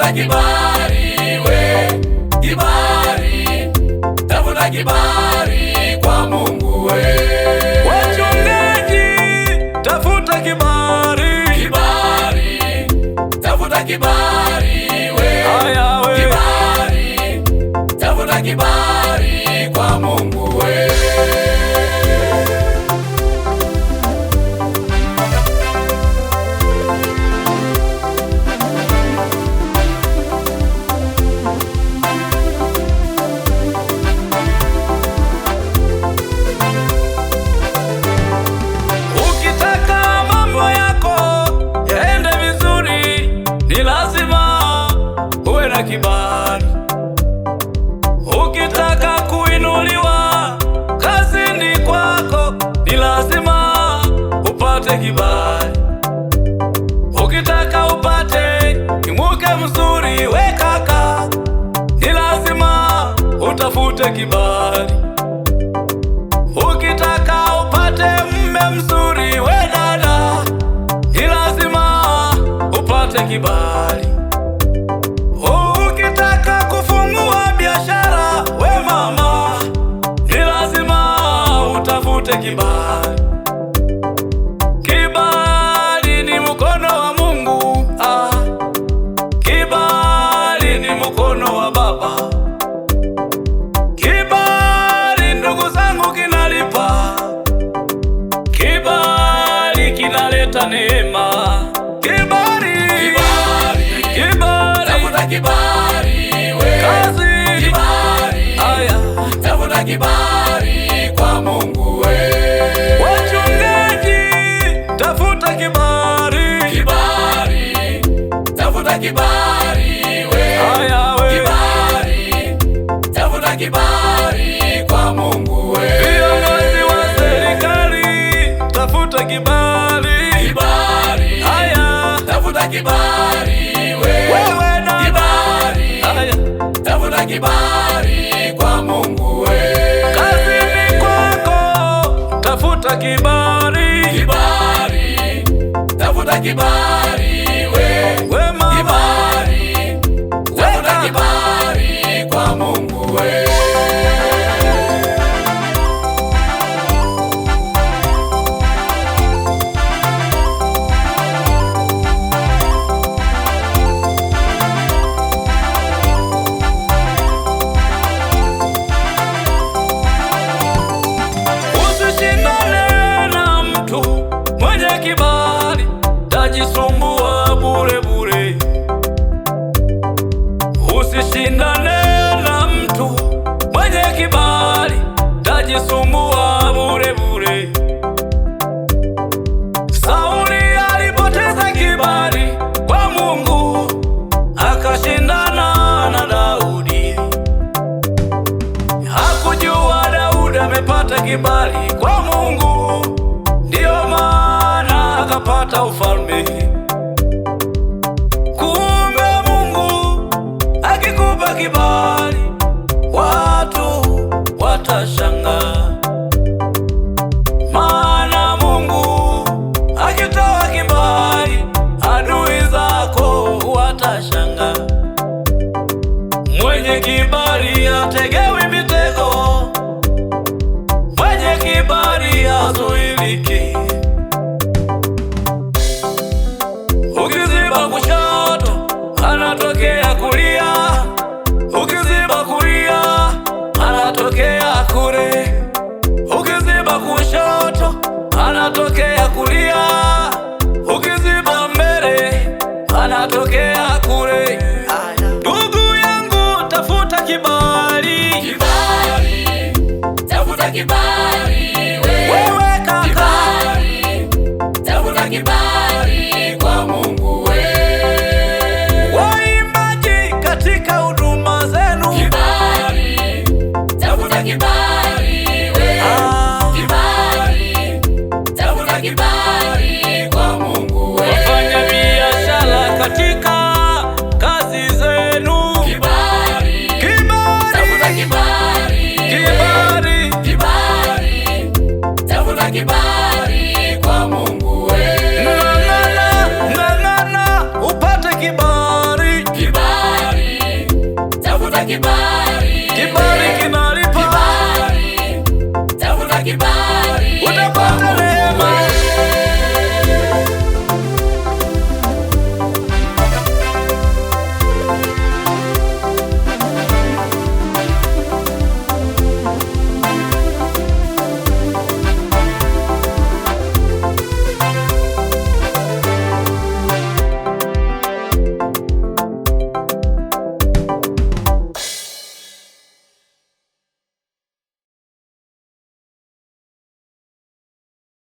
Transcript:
tafuta kibali we, kibali, tafuta kibali kwa Mungu we. Wachungaji, tafuta kibali, kibali, tafuta kibali we, kibali, tafuta kibali kwa Mungu we. Kibali. Ukitaka kuinuliwa kazini kwako ni lazima upate kibali. Ukitaka upate mke mzuri we kaka, ni lazima utafute kibali. Ukitaka upate mme mzuri we dada, ni lazima upate kibali. Ukitaka kufungua biashara we mama, ni lazima utafute kibali. Kibali ni mkono wa Mungu, kibali ni mkono wa Baba. Kibali ndugu zangu kinalipa, kibali kinaleta neema. Kibali we, kazi, kibali, tafuta kibali kwa Mungu we. Wachungaji, tafuta kibali, kibali, tafuta kibali we, kibali, tafuta kibali kwa Mungu we. Viongozi wa serikali, tafuta kibali, kibali, tafuta kibali we, tafuta kibali kwa Mungu we. Kazini kwako, tafuta kibali, kibali, tafuta kibali we, mama. Kibali, tafuta kibali kwa Mungu we. Kibali tajisumbua bure bure. Usishindane na mtu mwenye kibali, tajisumbua bure bure. Sauli alipoteza kibali kwa Mungu, akashindana na Daudi. Hakujua Daudi amepata kibali kwa Mungu, ndio maana akapata ufalme. Kumbe Mungu akikupa kibali, watu watashangaa. Maana Mungu akitoa kibali, adui zako watashangaa. Mwenye kibali hategewi mitego, mwenye kibali hazuiliki. Ukiziba kushoto, anatokea kulia. Ukiziba kulia, anatokea kule. Ukiziba kushoto, anatokea kulia. Ukiziba mbele, anatokea kule. Ndugu yangu, tafuta kibali, kibali, tafuta kibali